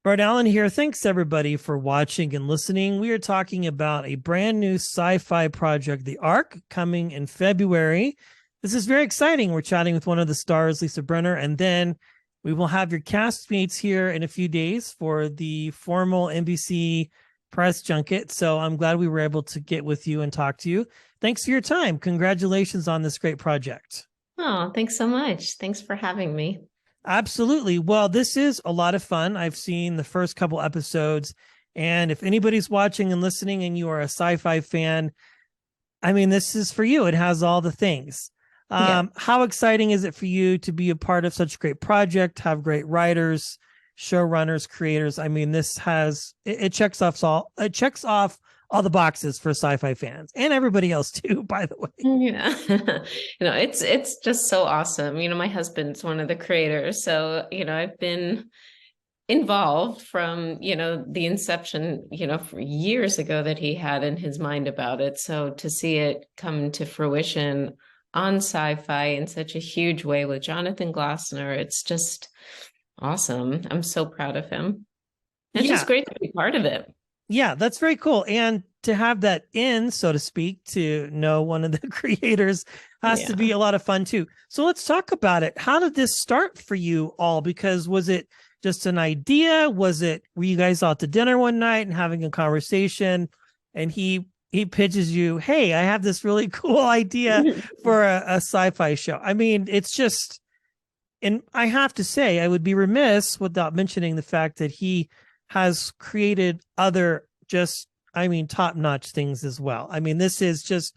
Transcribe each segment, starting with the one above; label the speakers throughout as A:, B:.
A: Art Allen here. Thanks everybody for watching and listening. We are talking about a brand new sci-fi project, The Ark, coming in February. This is very exciting. We're chatting with one of the stars, Lisa Brenner, and then we will have your castmates here in a few days for the formal NBC press junket. So I'm glad we were able to get with you and talk to you. Thanks for your time. Congratulations on this great project.
B: Oh, thanks so much. Thanks for having me.
A: Absolutely. Well, this is a lot of fun. I've seen the first couple episodes, and if anybody's watching and listening and you are a sci-fi fan, I mean, this is for you. It has all the things.
B: Yeah.
A: How exciting is it for you to be a part of such a great project, have great writers, showrunners, creators? I mean, it checks off all the boxes for sci-fi fans and everybody else too, by the way.
B: Yeah. It's just so awesome. My husband's one of the creators, so, I've been involved from, the inception, for years ago that he had in his mind about it. So to see it come to fruition on Sci-Fi in such a huge way with Jonathan Glassner, it's just awesome. I'm so proud of him. It's
A: Yeah.
B: just great to be part of it.
A: Yeah, that's very cool. And to have that in, so to speak, to know one of the creators has to be a lot of fun too. So let's talk about it. How did this start for you all? Because was it just an idea? Were you guys out to dinner one night and having a conversation and he pitches you, hey, I have this really cool idea for a sci-fi show. I mean, it's just, and I have to say, I would be remiss without mentioning the fact that he has created other top-notch things as well. I mean, this is just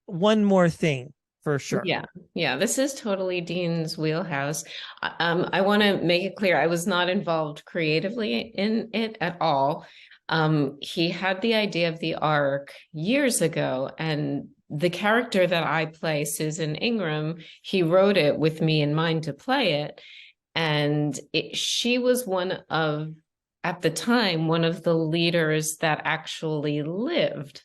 A: one more thing for sure.
B: Yeah, this is totally Dean's wheelhouse. I want to make it clear, I was not involved creatively in it at all. He had the idea of the Ark years ago, and the character that I play, Susan Ingram, he wrote it with me in mind to play it. And she was at the time, one of the leaders that actually lived,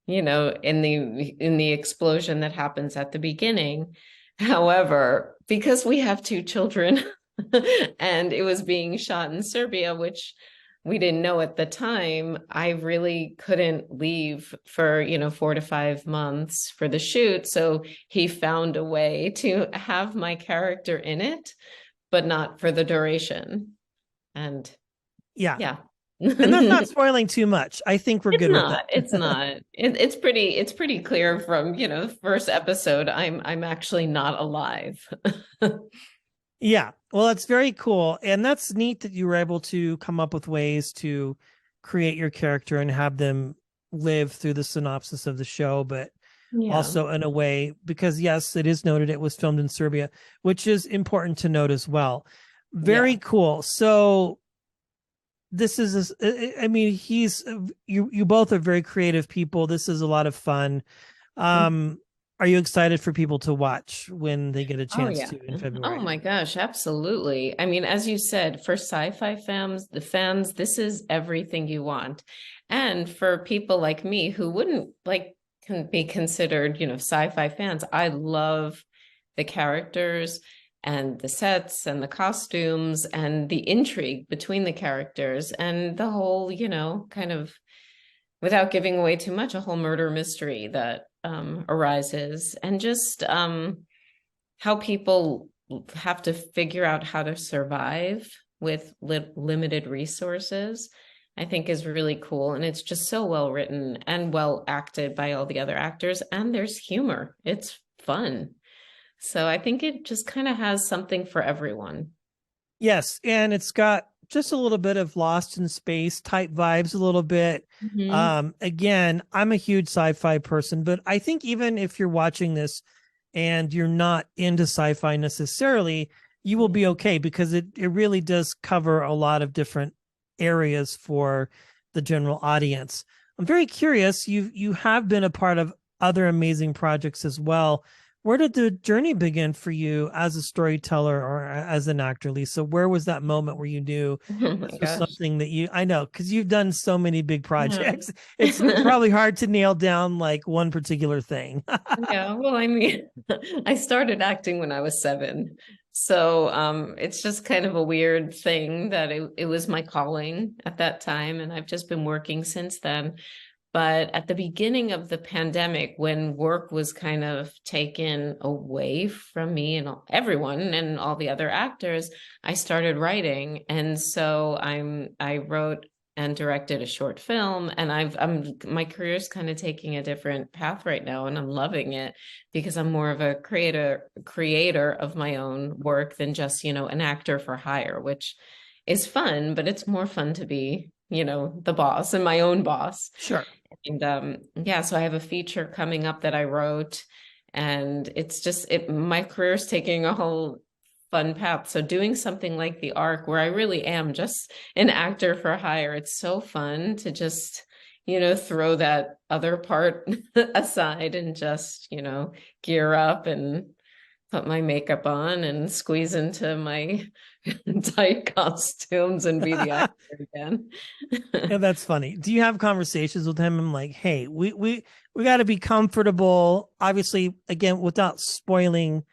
B: in the explosion that happens at the beginning. However, because we have two children and it was being shot in Serbia, which we didn't know at the time, I really couldn't leave for, 4 to 5 months for the shoot. So he found a way to have my character in it, but not for the duration. And
A: yeah. And that's not spoiling too much. I think we're good with that.
B: It's not. It's pretty clear from, the first episode. I'm actually not alive.
A: Yeah. Well, that's very cool. And that's neat that you were able to come up with ways to create your character and have them live through the synopsis of the show, but also in a way, because yes, it is noted it was filmed in Serbia, which is important to note as well. Very cool. So this is, I mean, you both are very creative people. This is a lot of fun. Are you excited for people to watch when they get a chance to in February?
B: Oh my gosh, absolutely. I mean, as you said, for sci-fi fans, this is everything you want. And for people like me who wouldn't can be considered, sci-fi fans, I love the characters and the sets and the costumes and the intrigue between the characters and the whole, kind of, without giving away too much, a whole murder mystery that arises, and just how people have to figure out how to survive with limited resources, I think is really cool. And it's just so well written and well acted by all the other actors. And there's humor. It's fun. So I think it just kind of has something for everyone.
A: Yes. And it's got just a little bit of Lost in Space type vibes, a little bit. Again, I'm a huge sci-fi person, but I think even if you're watching this and you're not into sci-fi necessarily, you will be okay, because it really does cover a lot of different areas for the general audience. I'm very curious. You have been a part of other amazing projects as well. Where did the journey begin for you as a storyteller or as an actor, Lisa? Where was that moment where you knew this was something that I know, because you've done so many big projects. It's probably hard to nail down like one particular thing.
B: Yeah, well, I mean, I started acting when I was 7. So it's just kind of a weird thing that it was my calling at that time, and I've just been working since then. But at the beginning of the pandemic, when work was kind of taken away from me and everyone and all the other actors, I started writing. And so I wrote and directed a short film, and my career's kind of taking a different path right now, and I'm loving it because I'm more of a creator of my own work than just, an actor for hire, which is fun, but it's more fun to be, the boss and my own boss.
A: Sure.
B: And yeah, so I have a feature coming up that I wrote, and it's just my career's taking a whole fun path. So doing something like the arc where I really am just an actor for hire, it's so fun to just, throw that other part aside and just, gear up and put my makeup on and squeeze into my tight costumes and be the actor again.
A: Yeah, that's funny. Do you have conversations with him? I'm like, hey, we got to be comfortable. Obviously, again, without spoiling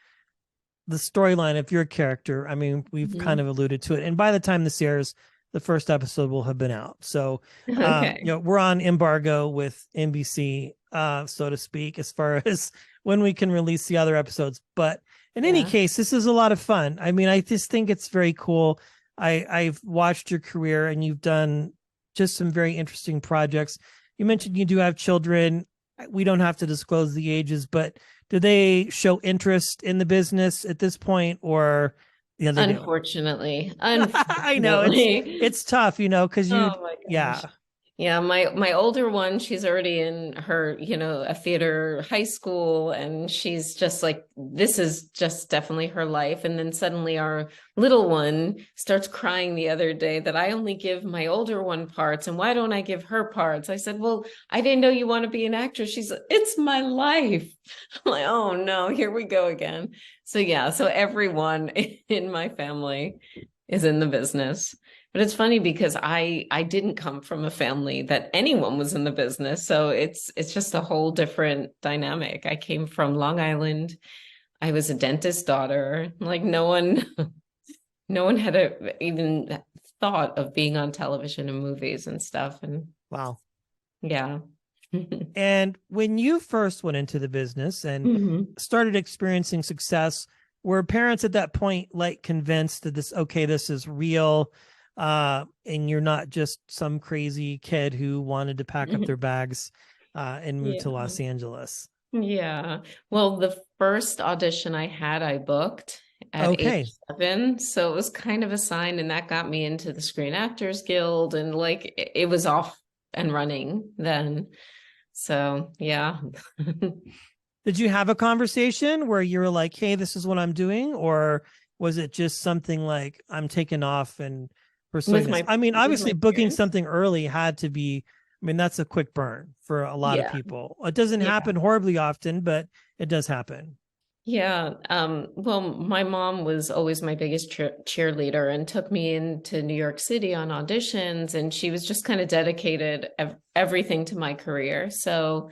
A: the storyline of your character. I mean, we've kind of alluded to it. And by the time this airs, the first episode will have been out. So,
B: Okay.
A: we're on embargo with NBC, so to speak, as far as when we can release the other episodes. But in any case, this is a lot of fun. I mean, I just think it's very cool. I've watched your career, and you've done just some very interesting projects. You mentioned you do have children. We don't have to disclose the ages, but do they show interest in the business at this point, or yeah, they do?
B: Unfortunately,
A: I know it's tough, because
B: oh my
A: yeah.
B: gosh. Yeah, my older one, she's already in her, a theater high school, and she's just like, this is just definitely her life. And then suddenly our little one starts crying the other day that I only give my older one parts, and why don't I give her parts? I said, well, I didn't know you want to be an actress. She's like, it's my life. I'm like, oh no, here we go again. So yeah, so everyone in my family is in the business. But it's funny because I didn't come from a family that anyone was in the business. So it's just a whole different dynamic. I came from Long Island. I was a dentist's daughter. Like no one had even thought of being on television and movies and stuff. And
A: Wow.
B: yeah.
A: And when you first went into the business and started experiencing success, were parents at that point like convinced that this is real? And you're not just some crazy kid who wanted to pack up their bags and move to Los Angeles?
B: Yeah. Well, the first audition I had, I booked at
A: Okay.
B: age 7. So it was kind of a sign, and that got me into the Screen Actors Guild, and like it was off and running then. So yeah.
A: Did you have a conversation where you were like, hey, this is what I'm doing? Or was it just something like, I'm taking off and pursuing this? I mean, obviously booking something early had to be, I mean, that's a quick burn for a lot of people. It doesn't happen horribly often, but it does happen.
B: Yeah. Well, my mom was always my biggest cheerleader and took me into New York City on auditions, and she was just kind of dedicated everything to my career. So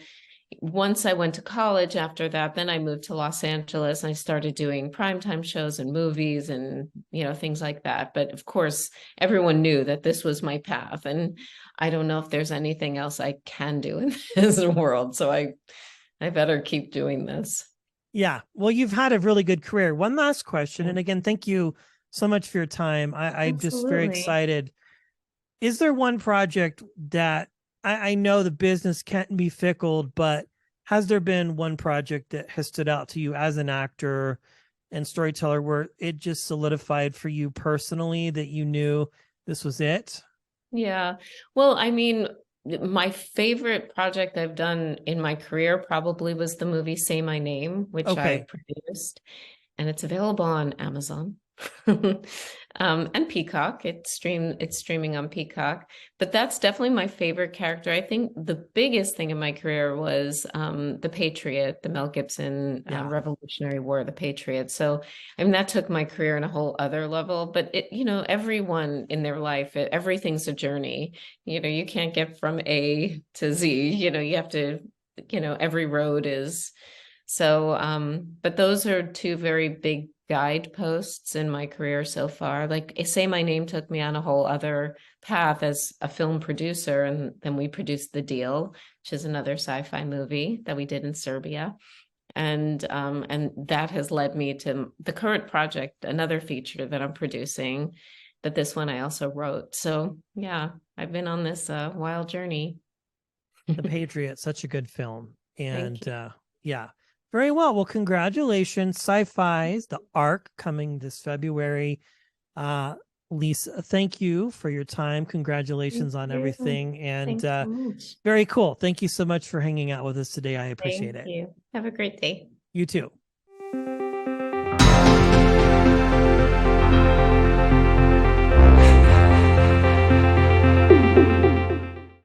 B: once I went to college after that, then I moved to Los Angeles and I started doing primetime shows and movies and, things like that. But of course, everyone knew that this was my path. And I don't know if there's anything else I can do in this world. So I better keep doing this.
A: Yeah. Well, you've had a really good career. One last question. And again, thank you so much for your time. I'm just very excited. Is there one project that I know the business can't be fickle, but has there been one project that has stood out to you as an actor and storyteller where it just solidified for you personally that you knew this was it?
B: Yeah. Well, I mean, my favorite project I've done in my career probably was the movie Say My Name, which I produced, and it's available on Amazon. And Peacock. It's streaming on Peacock. But that's definitely my favorite character. I think the biggest thing in my career was the Patriot, the Mel Gibson Revolutionary War, the Patriot. So I mean that took my career in a whole other level. But everyone in their life, everything's a journey. You can't get from A to Z. You have to, every road is. So, but those are two very big guideposts in my career so far. Like, Say My Name took me on a whole other path as a film producer, and then we produced The Deal, which is another sci-fi movie that we did in Serbia. And that has led me to the current project, another feature that I'm producing, but this one I also wrote. So yeah, I've been on this wild journey.
A: The Patriot, such a good film.
B: Thank
A: And
B: you.
A: yeah, very well. Well, congratulations. SYFY's The Ark coming this February. Lisa, thank you for your time.
B: Thank
A: Congratulations on
B: you.
A: everything. And
B: Thanks so much.
A: very cool. Thank you so much for hanging out with us today. I appreciate
B: Thank
A: it.
B: you. Have a great day.
A: You too.